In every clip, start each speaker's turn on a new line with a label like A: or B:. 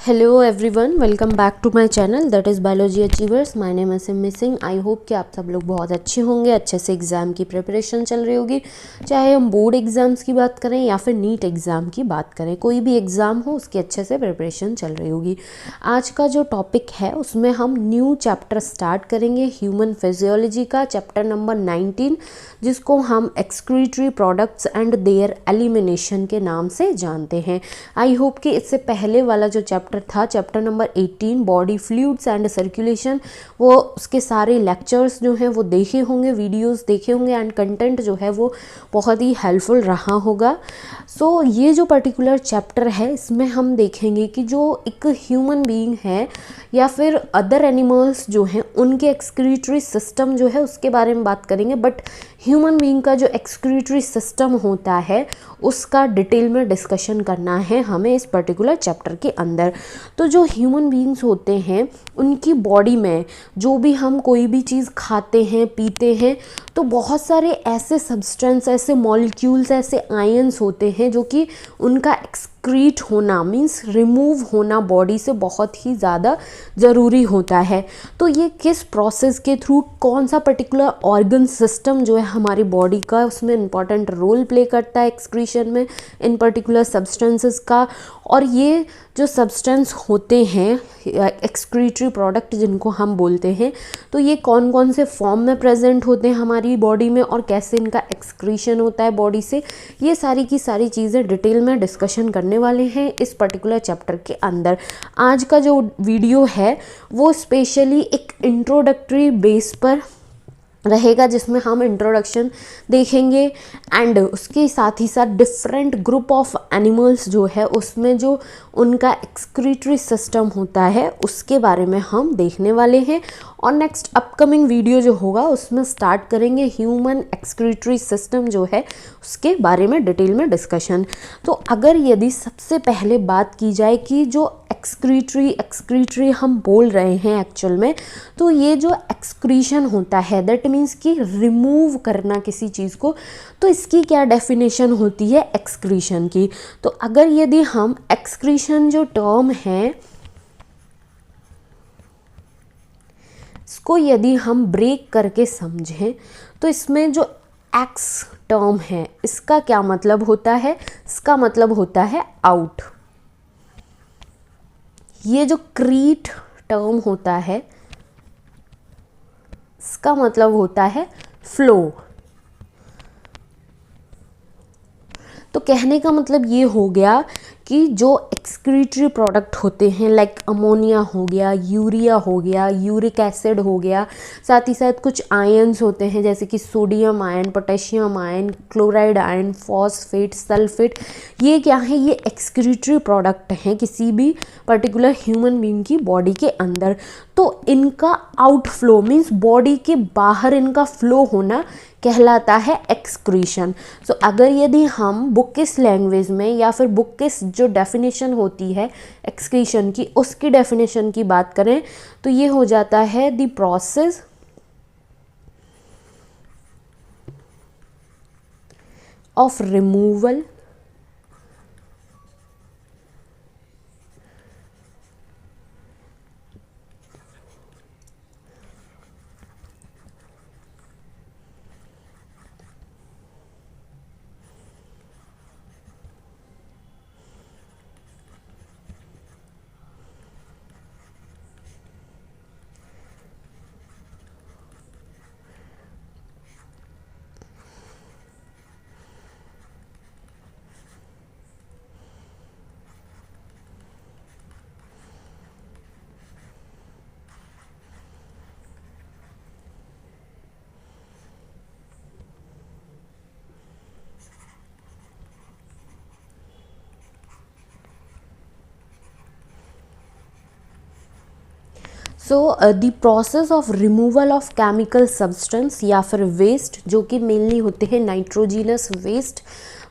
A: Hello everyone, welcome back to my channel that is Biology Achievers. My name is missing. I hope कि आप सब लोग बहुत अच्छे होंगे, अच्छे से एग्ज़ाम की प्रिपरेशन चल रही होगी। चाहे हम बोर्ड एग्ज़ाम्स की बात करें या फिर नीट एग्ज़ाम की बात करें, कोई भी एग्ज़ाम हो उसकी अच्छे से प्रिपरेशन चल रही होगी। आज का जो टॉपिक है उसमें हम न्यू चैप्टर स्टार्ट करेंगे, ह्यूमन फिजियोलॉजी का चैप्टर नंबर 19, जिसको हम excretory products and there elimination के नाम से जानते हैं। आई होप कि इससे पहले वाला जो चैप्टर था, chapter number 18 body fluids and circulation, वो उसके सारे लेक्चर्स जो हैं वो देखे होंगे, वीडियोस देखे होंगे एंड कंटेंट जो है वो बहुत ही हेल्पफुल रहा होगा। सो ये जो पर्टिकुलर चैप्टर है इसमें हम देखेंगे कि जो एक ह्यूमन बीइंग है या फिर अदर एनिमल्स जो हैं उनके एक्सक्रीटरी सिस्टम जो है उसके बारे में बात करेंगे, बट ह्यूमन बीइंग का जो एक्सक्रीटरी सिस्टम होता है उसका डिटेल में डिस्कशन करना है हमें इस पर्टिकुलर चैप्टर के अंदर। तो जो ह्यूमन बीइंग्स होते हैं उनकी बॉडी में जो भी हम कोई भी चीज़ खाते हैं पीते हैं तो बहुत सारे ऐसे सब्सटेंस, ऐसे मॉलिक्यूल्स, ऐसे आयंस होते हैं जो कि उनका एक्सक्रीट होना मीन्स रिमूव होना बॉडी से बहुत ही ज़्यादा ज़रूरी होता है। तो ये किस प्रोसेस के थ्रू, कौन सा पर्टिकुलर ऑर्गन सिस्टम जो है हमारी बॉडी का उसमें इम्पॉर्टेंट रोल प्ले करता है एक्सक्रीशन में इन पर्टिकुलर सब्सटेंसेस का, और ये जो सब्सटेंस होते हैं एक्सक्रीटरी प्रोडक्ट जिनको हम बोलते हैं, तो ये कौन कौन से फॉर्म में प्रेजेंट होते हैं हमारी बॉडी में और कैसे इनका एक्सक्रीशन होता है बॉडी से, ये सारी की सारी चीज़ें डिटेल में डिस्कशन करने वाले हैं इस पर्टिकुलर चैप्टर के अंदर। आज का जो वीडियो है वो स्पेशली एक इंट्रोडक्टरी बेस पर रहेगा जिसमें हम इंट्रोडक्शन देखेंगे एंड उसके साथ ही साथ डिफरेंट ग्रुप ऑफ एनिमल्स जो है उसमें जो उनका एक्सक्रीटरी सिस्टम होता है उसके बारे में हम देखने वाले हैं। और नेक्स्ट अपकमिंग वीडियो जो होगा उसमें स्टार्ट करेंगे ह्यूमन एक्सक्रीटरी सिस्टम जो है उसके बारे में डिटेल में डिस्कशन। तो अगर यदि सबसे पहले बात की जाए कि जो एक्सक्रीटरी हम बोल रहे हैं एक्चुअल में, तो ये जो एक्सक्रीशन होता है दैट मीन्स कि रिमूव करना किसी चीज़ को, तो इसकी क्या डेफिनेशन होती है एक्सक्रीशन की। तो अगर यदि हम एक्सक्रीशन जो टर्म है इसको यदि हम ब्रेक करके समझें तो इसमें जो एक्स टर्म है इसका क्या मतलब होता है, इसका मतलब होता है आउट। ये जो क्रीट टर्म होता है इसका मतलब होता है फ्लो। तो कहने का मतलब ये हो गया कि जो एक्सक्रीटरी प्रोडक्ट होते हैं लाइक अमोनिया हो गया, यूरिया हो गया, यूरिक एसिड हो गया, साथ ही साथ कुछ आयंस होते हैं जैसे कि sodium ion, potassium ion, chloride ion, phosphate, sulphate, ये क्या है, ये एक्सक्रीटरी प्रोडक्ट हैं किसी भी पर्टिकुलर ह्यूमन बीइंग की बॉडी के अंदर। तो इनका आउटफ्लो मीन्स बॉडी के बाहर इनका फ्लो होना कहलाता है एक्सक्रीशन। सो अगर यदि हम बुकिश लैंग्वेज में या फिर बुकिश जो डेफिनेशन होती है एक्सक्रीशन की उसकी डेफिनेशन की बात करें तो ये हो जाता है the process of removal so the process of removal of chemical substance या फिर वेस्ट जो कि मेनली होते हैं nitrogenous waste,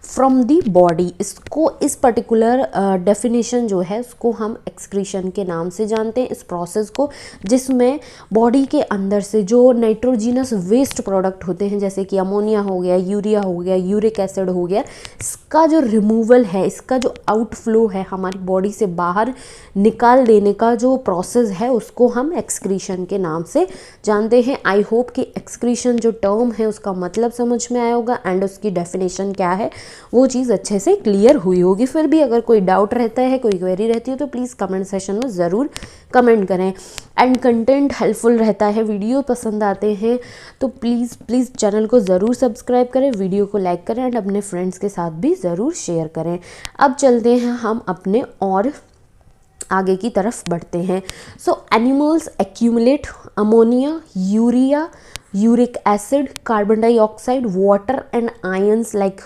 A: from the body. इसको इस पर्टिकुलर डेफिनेशन जो है उसको हम एक्सक्रीशन के नाम से जानते हैं, इस प्रोसेस को जिसमें बॉडी के अंदर से जो नाइट्रोजिनस वेस्ट प्रोडक्ट होते हैं जैसे कि अमोनिया हो गया, यूरिया हो गया, यूरिक एसिड हो गया, इसका जो रिमूवल है, इसका जो आउटफ्लो है, हमारी बॉडी से बाहर निकाल देने का जो प्रोसेस है उसको हम एक्सक्रीशन के नाम से जानते हैं। आई होप कि एक्सक्रीशन जो टर्म है उसका मतलब समझ में आया होगा एंड उसकी डेफिनेशन क्या है वो चीज़ अच्छे से क्लियर हुई होगी। फिर भी अगर कोई डाउट रहता है, कोई क्वेरी रहती है तो प्लीज़ कमेंट सेशन में ज़रूर कमेंट करें। एंड कंटेंट हेल्पफुल रहता है, वीडियो पसंद आते हैं तो प्लीज़ चैनल को ज़रूर सब्सक्राइब करें, वीडियो को लाइक करें एंड अपने फ्रेंड्स के साथ भी ज़रूर शेयर करें। अब चलते हैं हम अपने और आगे की तरफ बढ़ते हैं। सो animals accumulate ammonia, urea, uric acid, carbon dioxide, water and ions like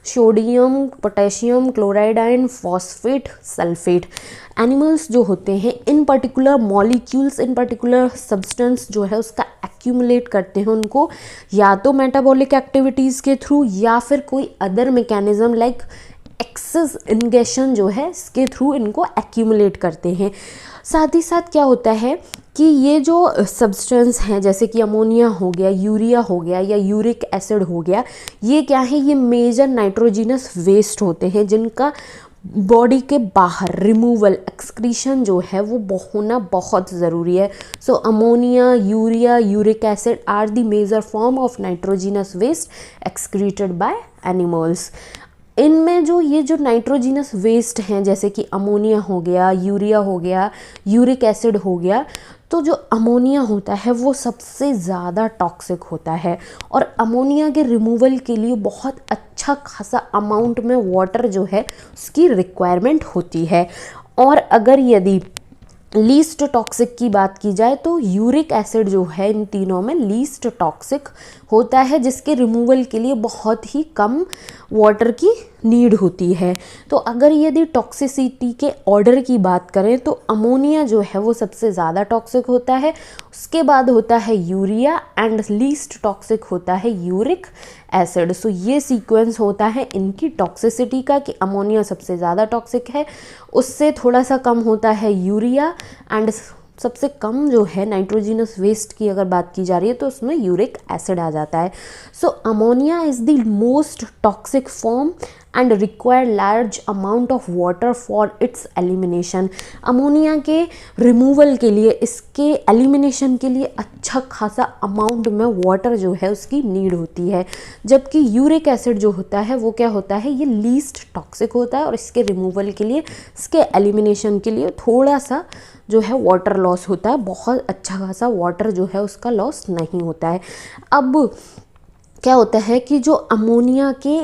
A: sodium, potassium, chloride ion, phosphate, sulphate. Animals जो होते हैं इन पर्टिकुलर मॉलिक्यूल्स, इन पर्टिकुलर सब्सटेंस जो है उसका एक्यूमुलेट करते हैं उनको या तो मेटाबॉलिक एक्टिविटीज़ के थ्रू या फिर कोई other mechanism like excess ingestion जो है इसके थ्रू इनको एक्यूमुलेट करते हैं। साथ ही साथ क्या होता है कि ये जो सब्सटेंस हैं जैसे कि अमोनिया हो गया, यूरिया हो गया या यूरिक एसिड हो गया, ये क्या है, ये मेजर नाइट्रोजिनस वेस्ट होते हैं जिनका बॉडी के बाहर रिमूवल, एक्सक्रीशन जो है वो होना बहुत ज़रूरी है। So ammonia, urea, uric acid are the major form of nitrogenous waste excreted by animals. इनमें जो ये जो नाइट्रोजिनस वेस्ट हैं जैसे कि अमोनिया हो गया, यूरिया हो गया, यूरिक एसिड हो गया, तो जो अमोनिया होता है वो सबसे ज़्यादा टॉक्सिक होता है और अमोनिया के रिमूवल के लिए बहुत अच्छा खासा अमाउंट में वाटर जो है उसकी रिक्वायरमेंट होती है। और अगर यदि लीस्ट टॉक्सिक की बात की जाए तो यूरिक एसिड जो है इन तीनों में लीस्ट टॉक्सिक होता है जिसके रिमूवल के लिए बहुत ही कम वाटर की नीड होती है। तो अगर यदि टॉक्सिसिटी के ऑर्डर की बात करें तो अमोनिया जो है वो सबसे ज़्यादा टॉक्सिक होता है, उसके बाद होता है यूरिया एंड लीस्ट टॉक्सिक होता है यूरिक एसिड। सो ये सीक्वेंस होता है इनकी टॉक्सिसिटी का कि अमोनिया सबसे ज़्यादा टॉक्सिक है, उससे थोड़ा सा कम होता है यूरिया एंड सबसे कम जो है नाइट्रोजिनस वेस्ट की अगर बात की जा रही है तो उसमें यूरिक एसिड आ जाता है। So ammonia is the most toxic form and require large amount of water for its elimination. Ammonia के रिमूवल के लिए, इसके एलिमिनेशन के लिए अच्छा खासा अमाउंट में वाटर जो है उसकी नीड होती है, जबकि यूरिक एसिड जो होता है वो क्या होता है, ये लीस्ट टॉक्सिक होता है और इसके रिमूवल के लिए, इसके एलिमिनेशन के लिए थोड़ा सा जो है वाटर लॉस होता है, बहुत अच्छा खासा वाटर जो है उसका लॉस नहीं होता है। अब क्या होता है कि जो अमोनिया के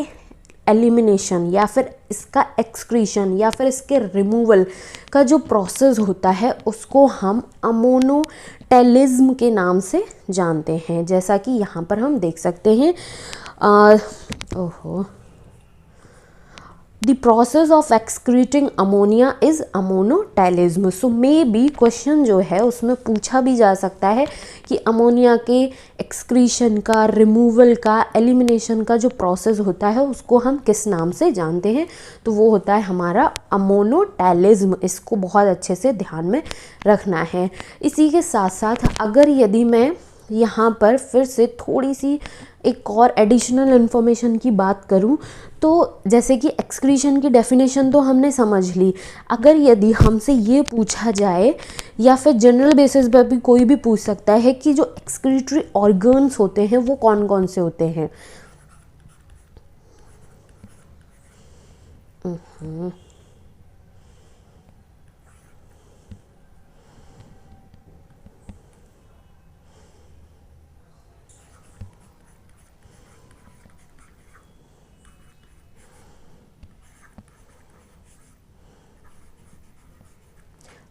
A: एलिमिनेशन या फिर इसका एक्सक्रीशन या फिर इसके रिमूवल का जो प्रोसेस होता है उसको हम अमोनोटेलिज्म के नाम से जानते हैं, जैसा कि यहाँ पर हम देख सकते हैं। The process of excreting ammonia is ammonotelism. So may be question जो है उसमें पूछा भी जा सकता है कि अमोनिया के एक्सक्रीशन का, रिमूवल का, एलिमिनेशन का जो प्रोसेस होता है उसको हम किस नाम से जानते हैं, तो वो होता है हमारा अमोनोटेलिज्म। इसको बहुत अच्छे से ध्यान में रखना है। इसी के साथ साथ अगर यदि मैं यहाँ पर फिर से थोड़ी सी एक और एडिशनल इन्फॉर्मेशन की बात करूँ तो जैसे कि एक्सक्रीशन की डेफिनेशन तो हमने समझ ली, अगर यदि हमसे ये पूछा जाए या फिर जनरल बेसिस पर भी कोई भी पूछ सकता है कि जो एक्सक्रीटरी ऑर्गन्स होते हैं वो कौन कौन से होते हैं।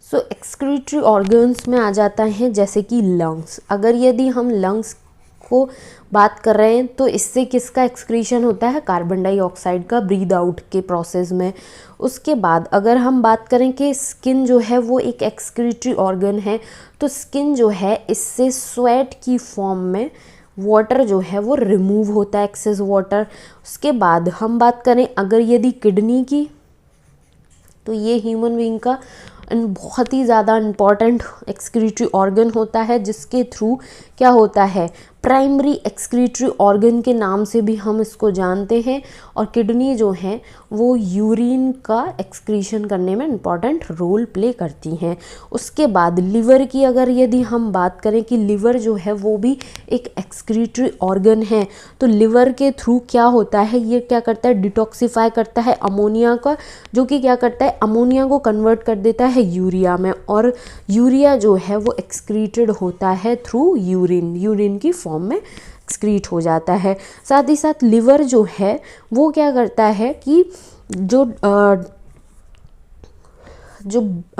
A: सो एक्सक्रीटरी ऑर्गन्स में आ जाता है जैसे कि लंग्स। अगर यदि हम लंग्स को बात कर रहे हैं तो इससे किसका एक्सक्रीशन होता है, कार्बन डाइऑक्साइड का ब्रीद आउट के प्रोसेस में। उसके बाद अगर हम बात करें कि स्किन जो है वो एक एक्सक्रीटरी ऑर्गन है, तो स्किन जो है इससे स्वेट की फॉर्म में वाटर जो है वो रिमूव होता है, एक्सेस वाटर। उसके बाद हम बात करें अगर यदि किडनी की, तो ये ह्यूमन बीइंग का बहुत ही ज़्यादा इम्पॉर्टेंट एक्सक्रीटरी ऑर्गन होता है, जिसके थ्रू क्या होता है, प्राइमरी एक्सक्रीटरी ऑर्गन के नाम से भी हम इसको जानते हैं। और किडनी जो है वो यूरिन का एक्सक्रीशन करने में इम्पॉर्टेंट रोल प्ले करती हैं। उसके बाद लिवर की अगर यदि हम बात करें कि लिवर जो है वो भी एक एक्सक्रीटरी ऑर्गन है, तो लिवर के थ्रू क्या होता है, ये क्या करता है, डिटॉक्सिफाई करता है अमोनिया का, जो कि क्या करता है, अमोनिया को कन्वर्ट कर देता है यूरिया में, और यूरिया जो है वो एक्सक्रीटेड होता है थ्रू यूरिन की फॉर्म में एक्सक्रीट हो जाता है। साथ ही साथ लिवर जो है वो क्या करता है कि जो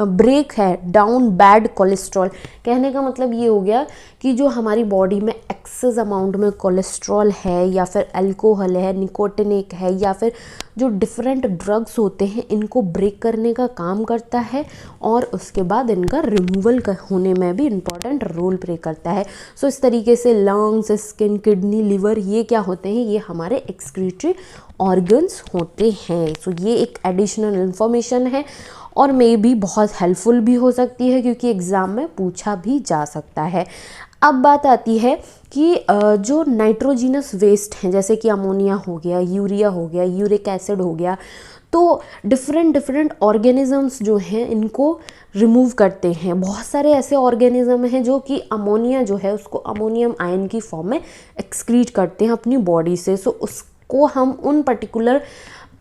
A: ब्रेक है डाउन बैड कोलेस्ट्रॉल, कहने का मतलब ये हो गया कि जो हमारी बॉडी में एक्सेस अमाउंट में कोलेस्ट्रॉल है, या फिर अल्कोहल है, निकोटिनिक है, या फिर जो डिफरेंट ड्रग्स होते हैं, इनको ब्रेक करने का काम करता है, और उसके बाद इनका रिमूवल होने में भी इम्पॉर्टेंट रोल प्ले करता है। सो इस तरीके से लंग्स, स्किन, किडनी, लिवर, ये क्या होते हैं, ये हमारे एक्सक्रीटरी ऑर्गन्स होते हैं। सो ये एक एडिशनल इन्फॉर्मेशन है और मे भी बहुत हेल्पफुल भी हो सकती है, क्योंकि एग्ज़ाम में पूछा भी जा सकता है। अब बात आती है कि जो नाइट्रोजिनस वेस्ट हैं, जैसे कि अमोनिया हो गया, यूरिया हो गया, यूरिक एसिड हो गया, तो डिफरेंट ऑर्गेनिजम्स जो हैं इनको रिमूव करते हैं। बहुत सारे ऐसे ऑर्गेनिज्म हैं जो कि अमोनिया जो है उसको अमोनियम आयन की फॉर्म में एक्सक्रीट करते हैं अपनी बॉडी से। सो उसको हम उन पर्टिकुलर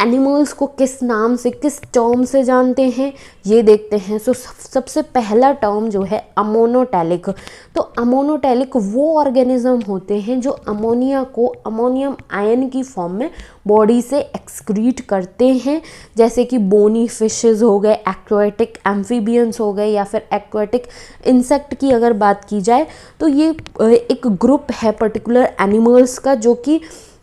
A: एनिमल्स को किस नाम से, किस टर्म से जानते हैं, ये देखते हैं। सो सबसे पहला टर्म जो है अमोनोटैलिक। तो अमोनोटैलिक वो ऑर्गेनिज्म होते हैं जो अमोनिया को अमोनियम आयन की फॉर्म में बॉडी से एक्सक्रीट करते हैं, जैसे कि बोनी फिशेस हो गए, एक्वाटिक एम्फीबियंस हो गए, या फिर एक्वाटिक इंसेक्ट की अगर बात की जाए तो ये एक ग्रुप है पर्टिकुलर एनिमल्स का जो कि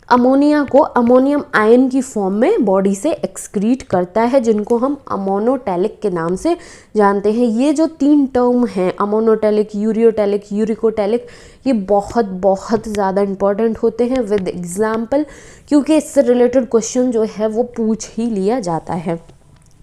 A: अमोनिया को अमोनियम आयन की फॉर्म में बॉडी से एक्सक्रीट करता है, जिनको हम अमोनोटैलिक के नाम से जानते हैं। ये जो 3 टर्म हैं, अमोनोटैलिक, यूरियोटैलिक, यूरिकोटैलिक, ये बहुत ज़्यादा इंपॉर्टेंट होते हैं विद एग्जाम्पल, क्योंकि इससे रिलेटेड क्वेश्चन जो है वो पूछ ही लिया जाता है।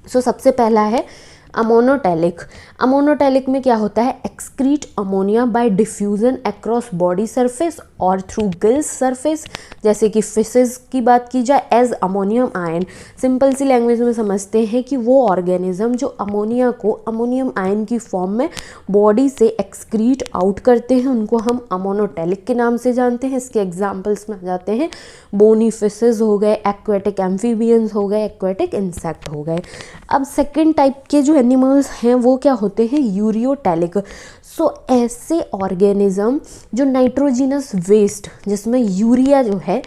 A: सो सबसे पहला है अमोनोटैलिक। अमोनोटैलिक में क्या होता है, excrete ammonia bye diffusion across body surface और थ्रू गिल्स सरफेस, जैसे कि फिशेस की बात की जाए, एज अमोनियम आयन। सिंपल सी लैंग्वेज में समझते हैं कि वो ऑर्गेनिज्म जो अमोनिया को अमोनियम आयन की फॉर्म में बॉडी से एक्सक्रीट आउट करते हैं, उनको हम अमोनोटैलिक के नाम से जानते हैं। इसके एग्जाम्पल्स में आ जाते हैं बोनी फिशेस हो गए, एक्वाटिक एम्फीबियंस हो गए, एक्वाटिक इंसेक्ट हो गए। अब सेकेंड टाइप के जो एनिमल्स हैं वो क्या होते हैं, यूरियोटैलिक। सो ऐसे ऑर्गेनिज्म जो नाइट्रोजिनस वेस्ट, जिसमें यूरिया जो है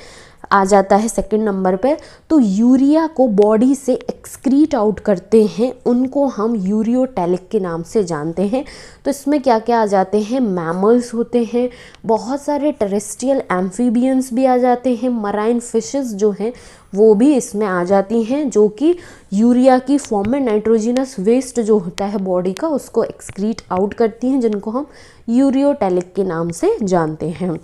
A: आ जाता है सेकंड नंबर पे, तो यूरिया को बॉडी से एक्सक्रीट आउट करते हैं, उनको हम यूरियोटैलिक के नाम से जानते हैं। तो इसमें क्या क्या आ जाते हैं, मैमल्स होते हैं, बहुत सारे टेरेस्ट्रियल एम्फीबियंस भी आ जाते हैं, मराइन फिशेस जो हैं वो भी इसमें आ जाती हैं, जो कि यूरिया की फॉर्म में नाइट्रोजिनस वेस्ट जो होता है बॉडी का उसको एक्सक्रीट आउट करती हैं, जिनको हम यूरियोटैलिक के नाम से जानते हैं।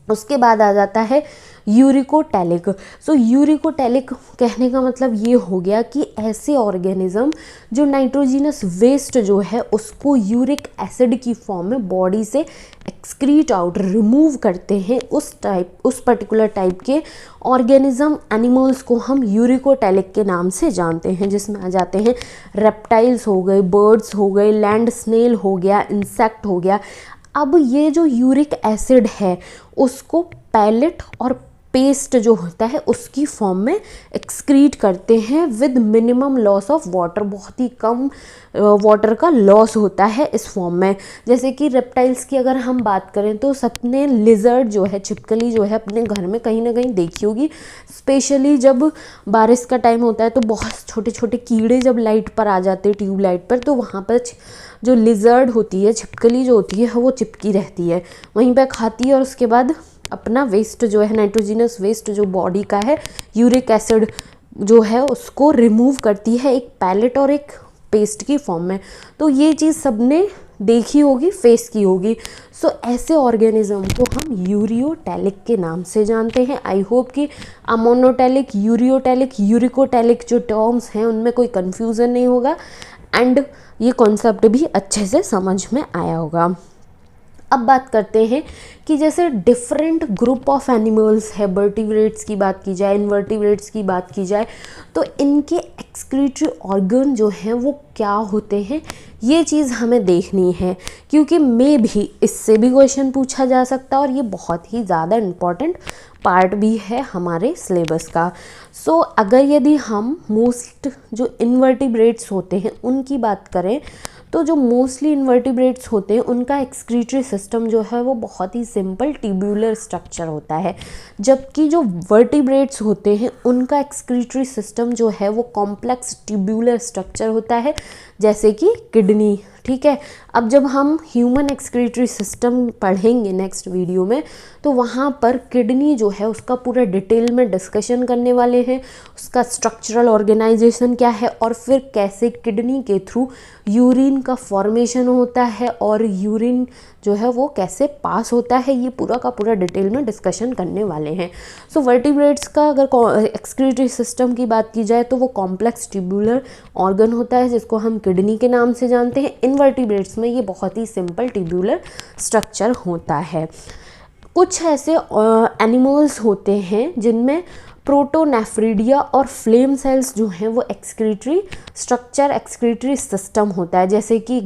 A: उसके बाद आ जाता है यूरिकोटैलिक। सो यूरिकोटैलिक कहने का मतलब ये हो गया कि ऐसे ऑर्गेनिज्म जो नाइट्रोजिनस वेस्ट जो है उसको यूरिक एसिड की फॉर्म में बॉडी से एक्सक्रीट आउट, रिमूव करते हैं, उस पर्टिकुलर टाइप के ऑर्गेनिज्म एनिमल्स को हम यूरिकोटैलिक के नाम से जानते हैं, जिसमें आ जाते हैं रेप्टाइल्स हो गए, बर्ड्स हो गए, लैंड स्नेल हो गया, इंसेक्ट हो गया। अब ये जो यूरिक एसिड है उसको पैलेट और पेस्ट जो होता है उसकी फॉर्म में एक्सक्रीट करते हैं with minimum loss of water. बहुत ही कम वाटर का लॉस होता है इस फॉर्म में। जैसे कि रेप्टाइल्स की अगर हम बात करें तो सबने लिजर्ड जो है, छिपकली जो है, अपने घर में कहीं ना कहीं देखी होगी। स्पेशली जब बारिश का टाइम होता है तो बहुत छोटे छोटे कीड़े जब लाइट पर आ जाते हैं, ट्यूब लाइट पर, तो वहाँ पर जो लिजर्ड होती है, छिपकली जो होती है, वो चिपकी रहती है, वहीं पर खाती है और उसके बाद अपना वेस्ट जो है, नाइट्रोजिनस वेस्ट जो बॉडी का है, यूरिक एसिड जो है उसको रिमूव करती है एक पैलेट और एक पेस्ट की फॉर्म में। तो ये चीज़ सबने देखी होगी, फेस की होगी। सो ऐसे ऑर्गेनिज्म को हम यूरियोटैलिक के नाम से जानते हैं। आई होप कि अमोनोटैलिक, यूरियोटैलिक, यूरिकोटैलिक जो टर्म्स हैं उनमें कोई कन्फ्यूज़न नहीं होगा एंड ये कॉन्सेप्ट भी अच्छे से समझ में आया होगा। अब बात करते हैं कि जैसे डिफरेंट ग्रुप ऑफ एनिमल्स है, वर्टिब्रेट्स की बात की जाए, इनवर्टिब्रेट्स की बात की जाए, तो इनके एक्सक्रीटरी ऑर्गन जो हैं वो क्या होते हैं, ये चीज़ हमें देखनी है, क्योंकि मे भी इससे भी क्वेश्चन पूछा जा सकता है और ये बहुत ही ज़्यादा इम्पॉर्टेंट पार्ट भी है हमारे सिलेबस का। सो अगर यदि हम मोस्ट जो इनवर्टिब्रेट्स होते हैं उनकी बात करें, तो जो मोस्टली इनवर्टिब्रेट्स होते हैं उनका एक्सक्रीटरी सिस्टम जो है वो बहुत ही सिंपल ट्यूब्यूलर स्ट्रक्चर होता है, जबकि जो वर्टिब्रेट्स होते हैं उनका एक्सक्रीटरी सिस्टम जो है वो कॉम्प्लेक्स ट्यूब्यूलर स्ट्रक्चर होता है, जैसे कि किडनी। ठीक है, अब जब हम ह्यूमन एक्सक्रीटरी सिस्टम पढ़ेंगे नेक्स्ट वीडियो में, तो वहाँ पर किडनी जो है उसका पूरा डिटेल में डिस्कशन करने वाले हैं, उसका स्ट्रक्चरल ऑर्गेनाइजेशन क्या है और फिर कैसे किडनी के थ्रू यूरिन का फॉर्मेशन होता है और यूरिन जो है वो कैसे पास होता है, ये पूरा का पूरा डिटेल में डिस्कशन करने वाले हैं। सो वर्टिब्रेट्स का अगर एक्सक्रीटरी सिस्टम की बात की जाए तो वो कॉम्प्लेक्स ट्यूब्यूलर ऑर्गन होता है जिसको हम किडनी के नाम से जानते हैं। इनवर्टिब्रेट्स में ये बहुत ही सिंपल ट्यूब्यूलर स्ट्रक्चर होता है। कुछ ऐसे एनिमल्स होते हैं जिनमें प्रोटोनेफ्रिडिया और फ्लेम सेल्स जो हैं वो एक्सक्रीटरी स्ट्रक्चर, एक्सक्रीटरी सिस्टम होता है। जैसे कि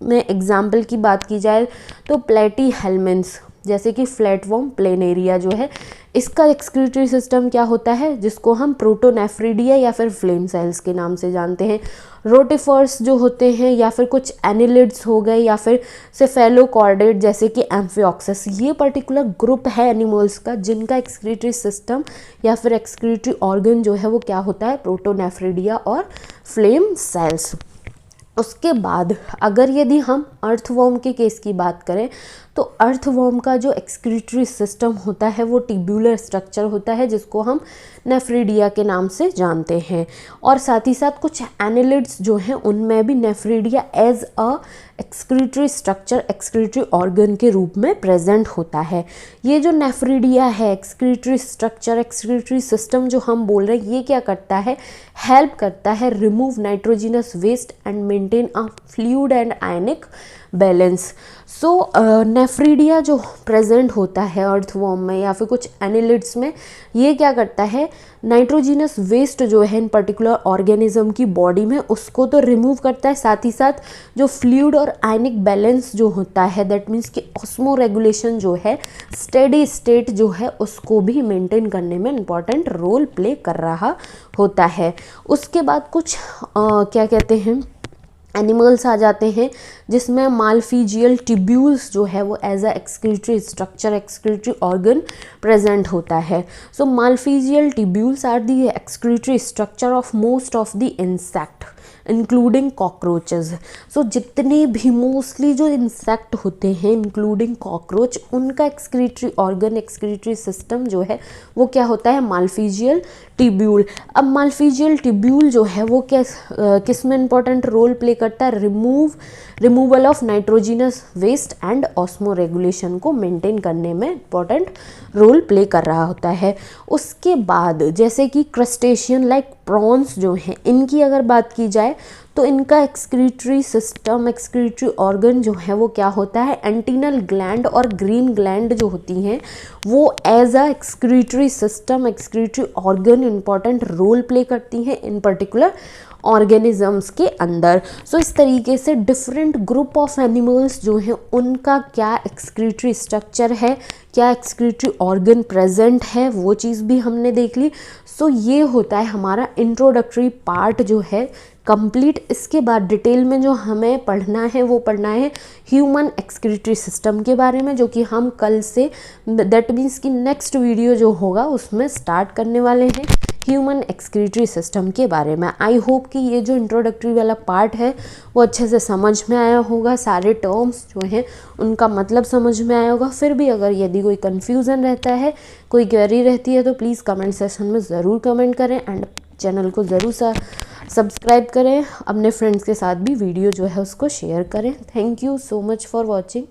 A: में एग्जाम्पल की बात की जाए तो प्लेटीहेल्मिन्थ्स, जैसे कि फ्लैटवर्म प्लेनेरिया जो है, इसका एक्सक्रीटरी सिस्टम क्या होता है, जिसको हम प्रोटोनेफ्रिडिया या फिर फ्लेम सेल्स के नाम से जानते हैं। रोटिफर्स जो होते हैं या फिर कुछ एनिलिड्स हो गए या फिर सेफेलोकॉर्डेट जैसे कि एम्फिऑक्सिस, ये पर्टिकुलर ग्रुप है एनिमल्स का जिनका एक्सक्रीटरी सिस्टम या फिर एक्सक्रीटरी ऑर्गन जो है वो क्या होता है, प्रोटोनेफ्रिडिया और फ्लेम सेल्स। उसके बाद अगर यदि हम अर्थवर्म के केस की बात करें, तो अर्थवर्म का जो एक्सक्रीटरी सिस्टम होता है वो ट्यूब्यूलर स्ट्रक्चर होता है जिसको हम नेफ्रिडिया के नाम से जानते हैं। और साथ ही साथ कुछ एनिलिड्स जो हैं उनमें भी nephridia as a excretory structure, excretory organ के रूप में प्रेजेंट होता है। ये जो नेफ्रिडिया है, एक्सक्रीटरी स्ट्रक्चर, एक्सक्रीटरी सिस्टम जो हम बोल रहे हैं, ये क्या करता है, हेल्प करता है remove nitrogenous waste and maintain a fluid and ionic balance. So nephridia जो प्रेजेंट होता है अर्थवर्म में या फिर कुछ एनिलिड्स में, ये क्या करता है, नाइट्रोजिनस वेस्ट जो है इन पर्टिकुलर ऑर्गेनिज्म की बॉडी में उसको तो रिमूव करता है, साथ ही साथ जो फ्लूइड और आयनिक बैलेंस जो होता है, दैट मीन्स कि ऑस्मो रेगुलेशन जो है, स्टेडी स्टेट जो है, उसको भी मेंटेन करने में इम्पॉर्टेंट रोल प्ले कर रहा होता है। उसके बाद कुछ क्या कहते हैं एनिमल्स आ जाते हैं जिसमें मालफीजियल ट्यूब्यूल्स जो है वो as a excretory structure, excretory organ present होता है। So Malpighian tubules are the excretory structure of most of the insect including cockroaches. So जितने भी मोस्टली जो इंसेक्ट होते हैं इंक्लूडिंग कॉकरोच, उनका एक्सक्रीटरी ऑर्गन, एक्सक्रीटरी सिस्टम जो है वो क्या होता है, मालफीजियल ट्यूब्यूल। अब मालफीजियल ट्यूब्यूल जो है वो किस में इंपॉर्टेंट रोल प्ले करता है, removal of nitrogenous waste and osmoregulation को मेंटेन करने में इंपॉर्टेंट रोल प्ले कर रहा होता है। उसके बाद जैसे कि क्रस्टेशियन लाइक प्रॉन्स जो हैं, इनकी अगर बात की जाए तो इनका एक्सक्रीटरी सिस्टम, एक्सक्रीटरी ऑर्गन जो है वो क्या होता है, एंटीनल ग्लैंड और ग्रीन ग्लैंड जो होती हैं वो as a excretory system, excretory organ important role play करती हैं इन पर्टिकुलर ऑर्गेनिजम्स के अंदर। सो इस तरीके से डिफरेंट ग्रुप ऑफ एनिमल्स जो हैं उनका क्या एक्सक्रीटरी स्ट्रक्चर है, क्या एक्सक्रीटरी ऑर्गन प्रेजेंट है, वो चीज़ भी हमने देख ली। सो ये होता है हमारा इंट्रोडक्टरी पार्ट जो है कंप्लीट। इसके बाद डिटेल में जो हमें पढ़ना है वो पढ़ना है ह्यूमन एक्सक्रीटरी सिस्टम के बारे में, जो कि हम कल से, दैट मीन्स कि नेक्स्ट वीडियो जो होगा उसमें स्टार्ट करने वाले हैं ह्यूमन एक्सक्रीटरी सिस्टम के बारे में। आई होप कि ये जो इंट्रोडक्टरी वाला पार्ट है वो अच्छे से समझ में आया होगा, सारे टर्म्स जो हैं उनका मतलब समझ में आया होगा। फिर भी अगर यदि कोई कन्फ्यूज़न रहता है, कोई क्वेरी रहती है, तो प्लीज़ कमेंट सेक्शन में ज़रूर कमेंट करें एंड चैनल को ज़रूर सब्सक्राइब करें, अपने फ्रेंड्स के साथ भी वीडियो जो है उसको शेयर करें। Thank you so much for watching.